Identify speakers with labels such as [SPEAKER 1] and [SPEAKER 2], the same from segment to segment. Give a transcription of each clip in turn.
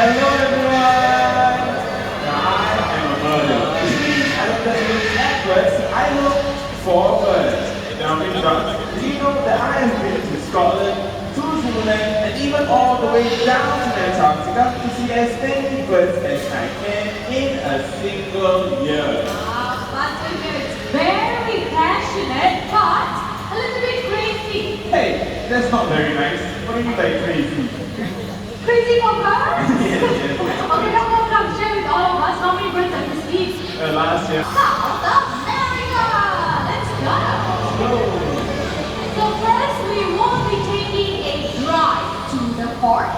[SPEAKER 1] Hello everyone! I am a bird. Which means I don't just look at birds, I look for birds. Now do you know that I have been to Scotland, to Zealand, and even all the way down to Antarctica to see as many birds as I can in a single year.
[SPEAKER 2] But it's very passionate, but a little bit crazy.
[SPEAKER 1] Hey, that's not very nice. What do you mean by crazy?
[SPEAKER 2] Crazy for birds?
[SPEAKER 1] Yes.
[SPEAKER 2] Okay, now we'll come share with all of us how many birds have you seen?
[SPEAKER 1] Last year.
[SPEAKER 2] South America! Let's go! So first we will be taking a drive to the port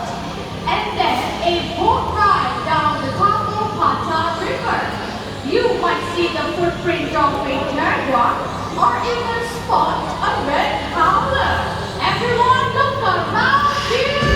[SPEAKER 2] and then a boat ride down the Pata River. You might see the footprint of a jaguar or even spot a red howler. Everyone look around here!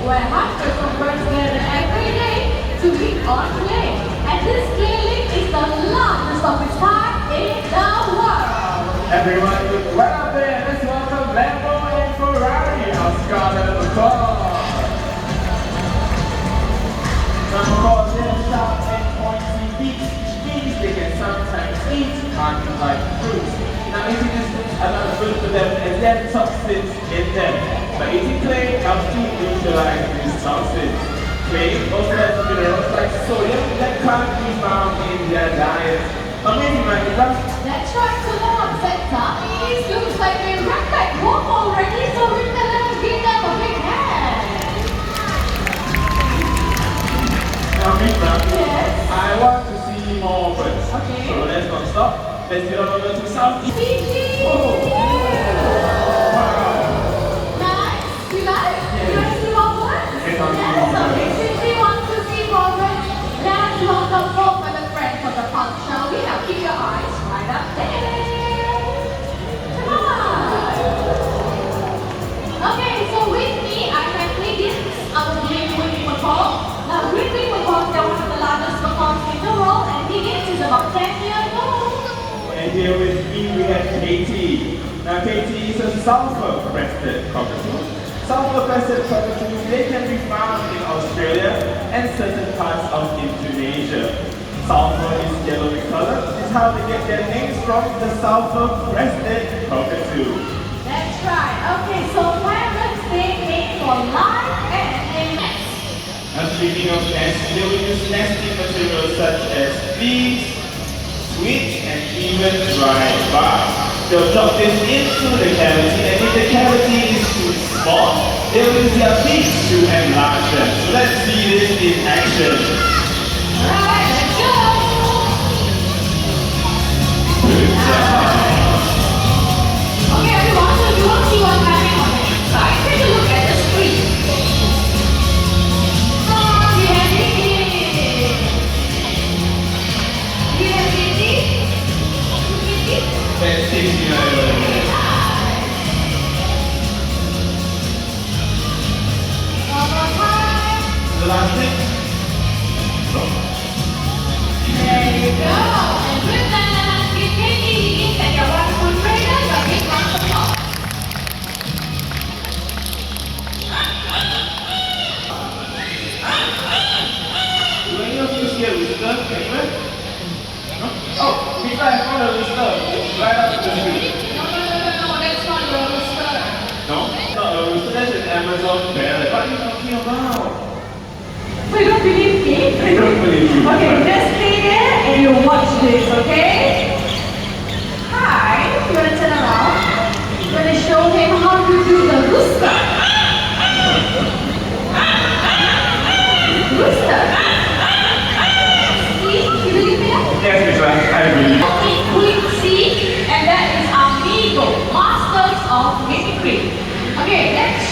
[SPEAKER 2] Where hunters from birds gather every day to eat on clay. And this clay lake is the largest of its kind in the world.
[SPEAKER 1] Everyone look right up there. Let's welcome Lambo and Ferrari of Scotland Accord. Now of course they have sharp and pointy beaks, which means they can sometimes eat like fruits. Now eating these fruits are not good for them as they have toxins in them. But eating clay helps to neutralize these toxins. Clay also has minerals like sodium that can't be found in their diet. Amazing, right?
[SPEAKER 2] That's right, so now upset tummies. Looks like they wrecked that wolf already, so we can give them a big hand.
[SPEAKER 1] Now, Mitra,
[SPEAKER 2] Yes?
[SPEAKER 1] I want to see more birds.
[SPEAKER 2] Okay.
[SPEAKER 1] So let's not stop. Let's get on over to South East.
[SPEAKER 2] Fiji!
[SPEAKER 1] Oh! Wow!
[SPEAKER 2] Nice! You like? You want to see more birds?
[SPEAKER 1] Yes, I want to see
[SPEAKER 2] Yes,
[SPEAKER 1] more
[SPEAKER 2] okay.
[SPEAKER 1] birds.
[SPEAKER 2] Since we want to see more birds, let's welcome both of the friends of the park, shall we? Now keep your eyes right up there. Come on! Okay, so with me, I have Higgins, our green-winged macaw. Now, green-winged macaws, they're one of the largest macaws in the world, and Higgins is about 10 years old.
[SPEAKER 1] And here with me we have Katie. Now Katie is a sulfur-crested cockatoo. Sulfur-crested cockatoos, they can be found in Australia and certain parts of Indonesia. Sulfur is yellow in color. This is how they get their names from, the sulfur-crested cockatoo.
[SPEAKER 2] That's right. Okay, so parrots, they mate for life and they nest.
[SPEAKER 1] Now speaking of nests, they will use nesting materials such as leaves, twigs, and even dry bark. They'll drop this into the cavity, and if the cavity is too small, they'll use their beaks to enlarge them. So let's see this in action.
[SPEAKER 2] Alright, let's go!
[SPEAKER 1] Good job.
[SPEAKER 2] Okay, everyone, so if you want to see what's happening on the inside, take a look at the screen. Oh, we have Kitty! We have Kitty? Kitty?
[SPEAKER 1] Let's take the other one.
[SPEAKER 2] One more time.
[SPEAKER 1] The last thing.
[SPEAKER 2] There you go. And with that, let's give Katie Higgins and your wonderful trainers a big round of applause.
[SPEAKER 1] Do any of you see a rooster anywhere? No? Oh, Mika, I found a rooster. Right up the street.
[SPEAKER 2] No, that's not your rooster.
[SPEAKER 1] No? It's not a rooster, that's an Amazon parrot. What are you talking about?
[SPEAKER 2] So you don't believe me?
[SPEAKER 1] I don't believe you.
[SPEAKER 2] Okay, just stay there and you watch this, okay? Hi, you wanna turn around? You wanna show him how to do the rooster? Rooster. See? You believe me?
[SPEAKER 1] Yes, Mika, I believe.
[SPEAKER 2] Okay, Quincy, and that is Amigo, masters of mimicry. Okay, let's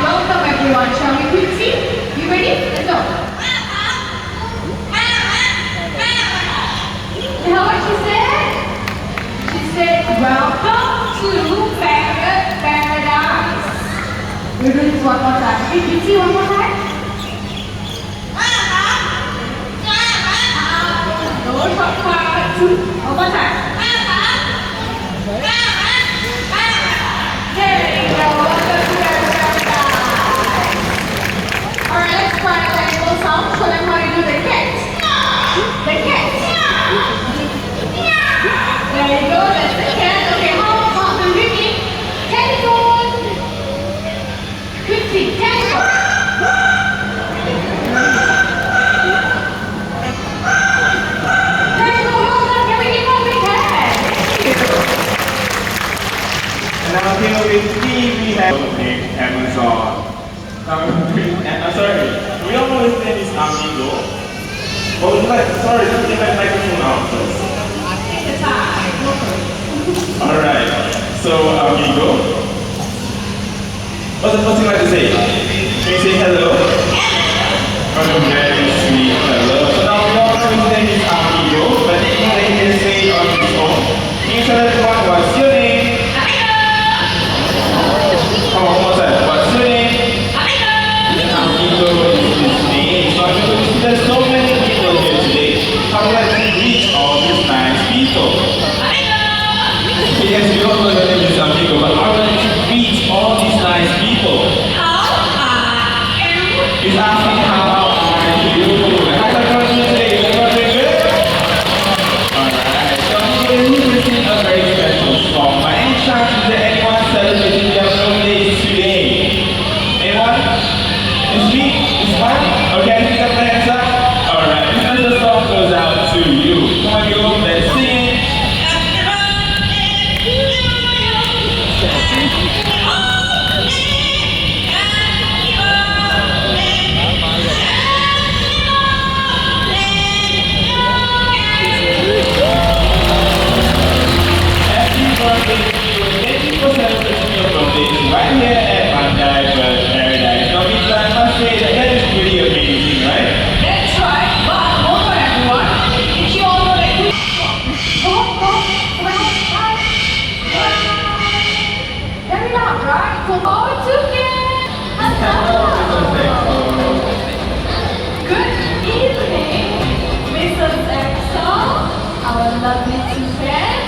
[SPEAKER 2] welcome everyone, shall we, Quincy? You ready? Let's go. You know what she said? She said, welcome to drinks one more time. Okay, you see one more time? No shortcut. One more time. There you go. Welcome to our paradise. Alright, let's try the animal sound. Show them how you do the cat. The cat. There you go, that's the cat. Okay, how about the ringing? Telephone. Quickly, telephone. There you go, well done. Can we give one big hand?
[SPEAKER 1] And now here with me we have Amazon. Sorry, we all know his name is Amigo. But would you like, sorry, just give that microphone out first.
[SPEAKER 2] Take the time. Go for it.
[SPEAKER 1] Alright, so Amigo. What's the first thing you like to say? Can you say hello? Oh, very sweet, hello. So now we all know his name is Amigo, but anything that he can say on his own. Can you tell everyone what's your name? Come on, one more time. What's your name? Amigo is his name. So Amigo, there's so many people here today. How would I reach all these nice people? Yes, we all know the name is Amigo, but how would I reach all these nice people? He's asking how are you? How's everyone doing today? Is everyone doing good? Alright, so Amigo, who's listening a very special song? By any chance, is there anyone celebrating their birthdays today? Anyone? It's me? It's mine? Okay, I think I'm the hands up. Alright, this is the song goes out to you. Come on, you, let's sing it. Happy birthday to you. Thank you for celebrating your birthday right here at Mandai Paradise. Now, Mitra, I must say that that is pretty amazing, right?
[SPEAKER 2] That's right, but hold on everyone. Did you all know that we... Very loud, right? So all together. Good evening, Mrs. Axel, our lovely Suzanne.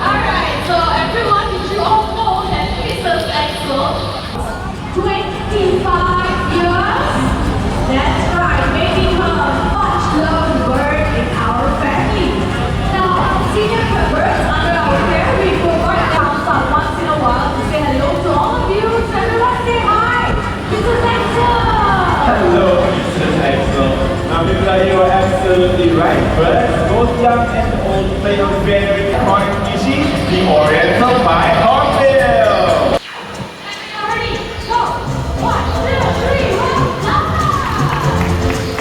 [SPEAKER 2] Alright, so everyone, did you all know that Mrs. Axel 25 years? That's right, making her a much loved bird in our family. Now, senior members under our care, we provide counsel once in a while to say hello to all of you. So everyone say hi, Mrs. Axel.
[SPEAKER 1] Hello, Mrs. Axel. Now, Mitra, you are absolutely right. Birds, both young and old, play a very iconic species, the Oriental Hornbill.
[SPEAKER 2] Ready, go. 1, 2, 3, 1,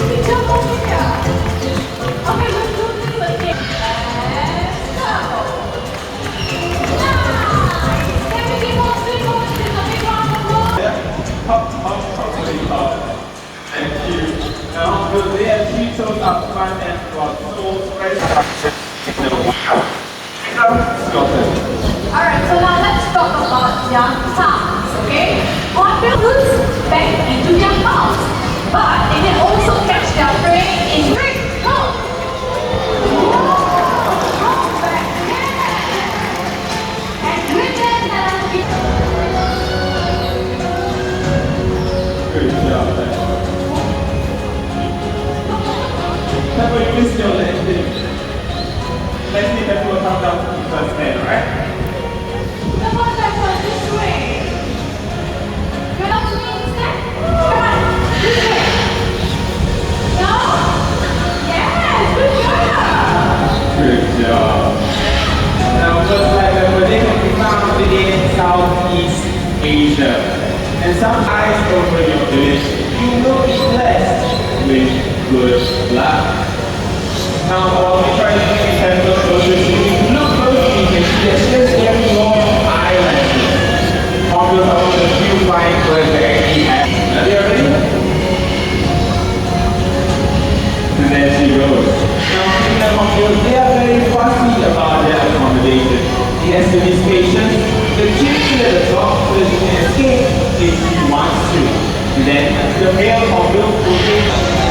[SPEAKER 2] we jump over here. Okay, let's do this again. Let's go. Nice. Can we give all three voices a big round of applause?
[SPEAKER 1] Hop, hop, hop, really hop. Thank you. Now, will they have three toes up front and front, toes spread out. Scotland.
[SPEAKER 2] Alright, so now let's talk about young sounds, okay? Hornbill roots back into their mouths, but they can also catch their prey in great holes. Back again. And with that, let us be...
[SPEAKER 1] Good job. Tempo, you missed your landing. Let's see if everyone come down to the first hand, right?
[SPEAKER 2] Come on, let's go this way. Get up to me instead. Come on, this way. No? Yes, good job.
[SPEAKER 1] Good job. Now, just like that, they can be found in Southeast Asia. And some eyes over your village, you will be blessed with good luck. Now, while we try to make this hand look closer to you, look closely, you can see that there's very long eyelashes. Hornbills are one of the few flying birds that actually have. Are you ready? And there she goes. Now, speaking of hornbills, they are very fussy about their accommodation. It has to be spacious. The kitchen at the top so that you can escape if you want March 2. Then the male or will